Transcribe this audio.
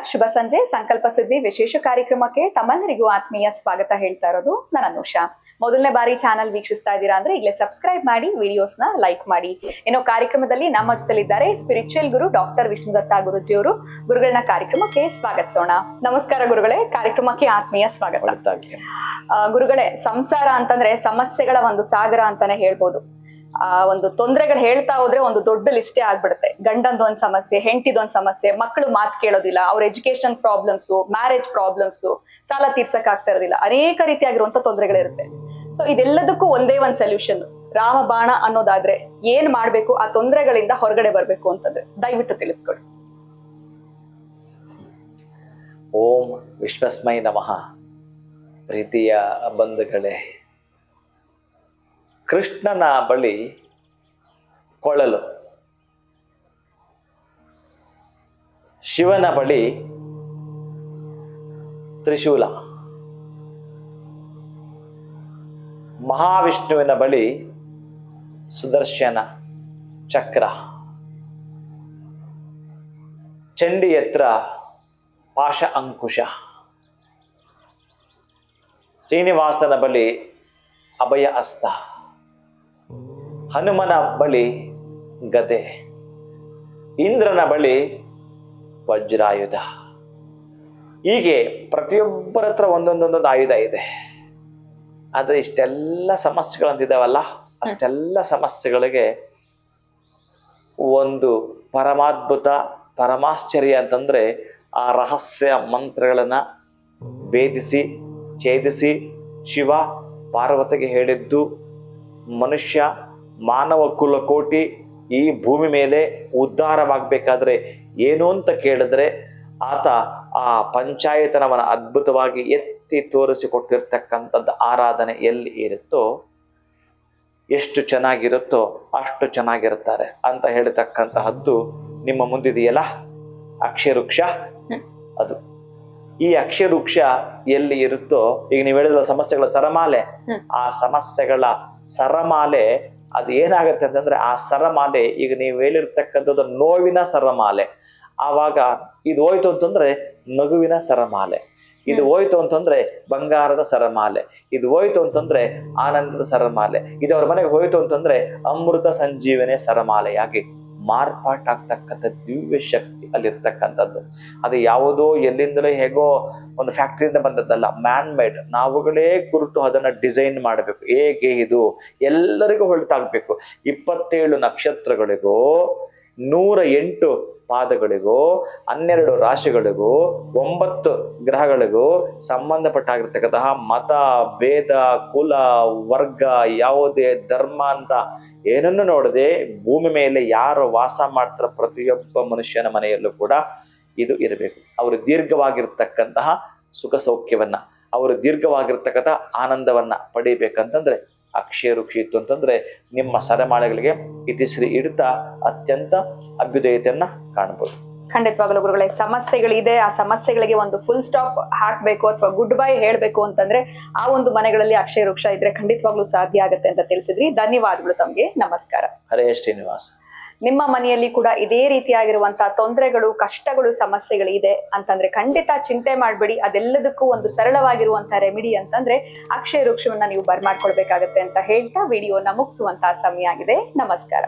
ಶುಭ ಸಂಜೆ. ಸಂಕಲ್ಪ ಸಿದ್ಧಿ ವಿಶೇಷ ಕಾರ್ಯಕ್ರಮಕ್ಕೆ ತಮ್ಮೆಲ್ಲರಿಗೂ ಆತ್ಮೀಯ ಸ್ವಾಗತ ಹೇಳ್ತಾ ಇರೋದು ನಾನು ಅನುಷಾ. ಮೊದಲನೇ ಬಾರಿ ಚಾನಲ್ ವೀಕ್ಷಿಸ್ತಾ ಇದ್ದೀರಾ ಅಂದ್ರೆ ಈಗಲೇ ಸಬ್ಸ್ಕ್ರೈಬ್ ಮಾಡಿ, ವಿಡಿಯೋಸ್ ನ ಲೈಕ್ ಮಾಡಿ. ಏನೋ ಕಾರ್ಯಕ್ರಮದಲ್ಲಿ ನಮ್ಮ ಜೊತೆಲಿದ್ದಾರೆ ಸ್ಪಿರಿಚುವಲ್ ಗುರು ಡಾಕ್ಟರ್ ವಿಷ್ಣುದತ್ತ ಗುರುಜಿ ಅವರು. ಗುರುಗಳನ್ನ ಕಾರ್ಯಕ್ರಮಕ್ಕೆ ಸ್ವಾಗತಿಸೋಣ. ನಮಸ್ಕಾರ ಗುರುಗಳೇ, ಕಾರ್ಯಕ್ರಮಕ್ಕೆ ಆತ್ಮೀಯ ಸ್ವಾಗತ. ಗುರುಗಳೇ, ಸಂಸಾರ ಅಂತಂದ್ರೆ ಸಮಸ್ಯೆಗಳ ಒಂದು ಸಾಗರ ಅಂತಾನೆ ಹೇಳ್ಬೋದು. ಒಂದು ತೊಂದರೆಗಳು ಹೇಳ್ತಾ ಹೋದ್ರೆ ಒಂದು ದೊಡ್ಡ ಲಿಸ್ಟೇ ಆಗ್ಬಿಡುತ್ತೆ. ಗಂಡಂದೊಂದ್ ಸಮಸ್ಯೆ, ಹೆಂಡತಿದೊಂದ್ ಸಮಸ್ಯೆ, ಮಕ್ಕಳು ಮಾತು ಕೇಳೋದಿಲ್ಲ, ಅವ್ರ ಎಜುಕೇಶನ್ ಪ್ರಾಬ್ಲಮ್ಸ್, ಮ್ಯಾರೇಜ್ ಪ್ರಾಬ್ಲಮ್ಸ್, ಸಾಲ ತೀರ್ಸಕ್ ಆಗ್ತಾ ಇರೋದಿಲ್ಲ, ಅನೇಕ ರೀತಿಯಾಗಿರುವಂತ ತೊಂದರೆಗಳಿರುತ್ತೆ. ಸೊ ಇದೆಲ್ಲದಕ್ಕೂ ಒಂದೇ ಒಂದ್ ಸೊಲ್ಯೂಷನ್, ರಾಮಬಾಣ ಅನ್ನೋದಾದ್ರೆ ಏನ್ ಮಾಡ್ಬೇಕು, ಆ ತೊಂದರೆಗಳಿಂದ ಹೊರಗಡೆ ಬರ್ಬೇಕು ಅಂತಂದ್ರೆ ದಯವಿಟ್ಟು ತಿಳಿಸ್ಕೊಡಿ. ಓಂ ವಿಶ್ವಸ್ಮೈ ನಮಃ. ಪ್ರೀತಿಯ ಬಂಧುಗಳೇ, ಕೃಷ್ಣನ ಬಳಿ ಕೊಳಲು, ಶಿವನ ಬಳಿ ತ್ರಿಶೂಲ, ಮಹಾವಿಷ್ಣುವಿನ ಬಳಿ ಸುದರ್ಶನ ಚಕ್ರ, ಚಂಡಿ ಹತ್ರ ಪಾಶ ಅಂಕುಶ, ಶ್ರೀನಿವಾಸನ ಬಳಿ ಅಭಯ ಹಸ್ತ, ಹನುಮನ ಬಳಿ ಗದೆ, ಇಂದ್ರನ ಬಳಿ ವಜ್ರಾಯುಧ. ಹೀಗೆ ಪ್ರತಿಯೊಬ್ಬರ ಹತ್ರ ಒಂದೊಂದೊಂದೊಂದು ಆಯುಧ ಇದೆ. ಆದ್ರೆ ಇಷ್ಟೆಲ್ಲ ಸಮಸ್ಯೆಗಳಂತಿದಾವಲ್ಲ, ಅಷ್ಟೆಲ್ಲ ಸಮಸ್ಯೆಗಳಿಗೆ ಒಂದು ಪರಮಾದ್ಭುತ ಪರಮಾಶ್ಚರ್ಯ ಅಂತಂದ್ರೆ ಆ ರಹಸ್ಯ ಮಂತ್ರಗಳನ್ನ ಭೇದಿಸಿ ಛೇದಿಸಿ ಶಿವ ಪಾರ್ವತಿಗೆ ಹೇಳಿದ್ದು, ಮನುಷ್ಯ ಮಾನವ ಕುಲಕೋಟಿ ಈ ಭೂಮಿ ಮೇಲೆ ಉದ್ಧಾರವಾಗಬೇಕಾದ್ರೆ ಏನು ಅಂತ ಕೇಳಿದ್ರೆ ಆತ ಆ ಪಂಚಾಯತನವನ್ನ ಅದ್ಭುತವಾಗಿ ಎತ್ತಿ ತೋರಿಸಿಕೊಟ್ಟಿರ್ತಕ್ಕಂಥದ್ದು ಆರಾಧನೆ ಎಲ್ಲಿ ಇರುತ್ತೋ, ಎಷ್ಟು ಚೆನ್ನಾಗಿರುತ್ತೋ ಅಷ್ಟು ಚೆನ್ನಾಗಿರುತ್ತಾರೆ ಅಂತ ಹೇಳ್ತಕ್ಕಂತಹದ್ದು ನಿಮ್ಮ ಮುಂದಿದೆಯಲ್ಲ ಅಕ್ಷಯವೃಕ್ಷ. ಅದು ಈ ಅಕ್ಷಯವೃಕ್ಷ ಎಲ್ಲಿ ಇರುತ್ತೋ, ಈಗ ನೀವು ಹೇಳಿದ ಸಮಸ್ಯೆಗಳ ಸರಮಾಲೆ, ಆ ಸಮಸ್ಯೆಗಳ ಸರಮಾಲೆ ಅದು ಏನಾಗತ್ತೆ ಅಂತಂದ್ರೆ, ಆ ಸರಮಾಲೆ ಈಗ ನೀವು ಹೇಳಿರ್ತಕ್ಕಂಥದ್ದು ನೋವಿನ ಸರಮಾಲೆ, ಆವಾಗ ಇದು ಹೋಯ್ತು ಅಂತಂದ್ರೆ ನಗುವಿನ ಸರಮಾಲೆ, ಇದು ಹೋಯ್ತು ಅಂತಂದ್ರೆ ಬಂಗಾರದ ಸರಮಾಲೆ, ಇದು ಹೋಯ್ತು ಅಂತಂದ್ರೆ ಆನಂದದ ಸರಮಾಲೆ, ಇದು ಅವ್ರ ಮನೆಗೆ ಹೋಯ್ತು ಅಂತಂದ್ರೆ ಅಮೃತ ಸಂಜೀವನೆ ಸರಮಾಲೆಯಾಗಿ ಮಾರ್ಪಾಟಾಗ್ತಕ್ಕಂಥ ದಿವ್ಯ ಶಕ್ತಿ ಅಲ್ಲಿರ್ತಕ್ಕಂಥದ್ದು. ಅದು ಯಾವುದೋ ಎಲ್ಲಿಂದಲೇ ಹೇಗೋ ಒಂದು ಫ್ಯಾಕ್ಟ್ರಿಯಿಂದ ಬಂದದ್ದಲ್ಲ, ಮ್ಯಾನ್ ಮೇಡ್. ನಾವುಗಳೇ ಕುರಿತು ಅದನ್ನ ಡಿಸೈನ್ ಮಾಡಬೇಕು. ಹೇಗೆ ಇದು ಎಲ್ಲರಿಗೂ ಹೊರಟಾಗಬೇಕು. 27 ನಕ್ಷತ್ರಗಳಿಗೂ, 108 ಪಾದಗಳಿಗೂ, 12 ರಾಶಿಗಳಿಗೂ, 9 ಗ್ರಹಗಳಿಗೂ ಸಂಬಂಧಪಟ್ಟಾಗಿರ್ತಕ್ಕಂತಹ ಮತ ಭೇದ ಕುಲ ವರ್ಗ ಯಾವುದೇ ಧರ್ಮ ಅಂತ ಏನನ್ನು ನೋಡದೆ ಭೂಮಿ ಮೇಲೆ ಯಾರು ವಾಸ ಮಾಡ್ತಾರ ಪ್ರತಿಯೊಬ್ಬ ಮನುಷ್ಯನ ಮನೆಯಲ್ಲೂ ಕೂಡ ಇದು ಇರಬೇಕು. ಅವರು ದೀರ್ಘವಾಗಿರ್ತಕ್ಕಂತಹ ಸುಖ ಸೌಖ್ಯವನ್ನ, ಅವರು ದೀರ್ಘವಾಗಿರ್ತಕ್ಕಂತಹ ಆನಂದವನ್ನ ಪಡಿಬೇಕಂತಂದ್ರೆ ಅಕ್ಷಯ ವೃಕ್ಷ ಇತ್ತು ಅಂತಂದ್ರೆ ನಿಮ್ಮ ಸರಮಾಳೆಗಳಿಗೆ ಇತಿಶ್ರೀ ಇಡ್ತಾ ಅತ್ಯಂತ ಅಭ್ಯುದಯತೆಯನ್ನ ಕಾಣಬಹುದು. ಖಂಡಿತವಾಗಲೂ ಗುರುಗಳೇ, ಸಮಸ್ಯೆಗಳಿದೆ, ಆ ಸಮಸ್ಯೆಗಳಿಗೆ ಒಂದು ಫುಲ್ ಸ್ಟಾಪ್ ಹಾಕ್ಬೇಕು ಅಥವಾ ಗುಡ್ ಬೈ ಹೇಳ್ಬೇಕು ಅಂತಂದ್ರೆ ಆ ಒಂದು ಮನೆಗಳಲ್ಲಿ ಅಕ್ಷಯ ವೃಕ್ಷ ಇದ್ರೆ ಖಂಡಿತವಾಗ್ಲೂ ಸಾಧ್ಯ ಆಗತ್ತೆ ಅಂತ ತಿಳಿಸಿದ್ರಿ. ಧನ್ಯವಾದಗಳು ತಮ್ಗೆ. ನಮಸ್ಕಾರ. ಹರೇ ಶ್ರೀನಿವಾಸ. ನಿಮ್ಮ ಮನೆಯಲ್ಲಿ ಕೂಡ ಇದೇ ರೀತಿಯಾಗಿರುವಂತಹ ತೊಂದರೆಗಳು, ಕಷ್ಟಗಳು, ಸಮಸ್ಯೆಗಳಿದೆ ಅಂತಂದ್ರೆ ಖಂಡಿತ ಚಿಂತೆ ಮಾಡ್ಬೇಡಿ. ಅದೆಲ್ಲದಕ್ಕೂ ಒಂದು ಸರಳವಾಗಿರುವಂತಹ ರೆಮಿಡಿ ಅಂತಂದ್ರೆ ಅಕ್ಷಯ ವೃಕ್ಷವನ್ನ ನೀವು ಬರ್ಮಾಡ್ಕೊಳ್ಬೇಕಾಗತ್ತೆ ಅಂತ ಹೇಳ್ತಾ ವಿಡಿಯೋನ ಮುಗಿಸುವಂತಹ ಸಮಯ ಆಗಿದೆ. ನಮಸ್ಕಾರ.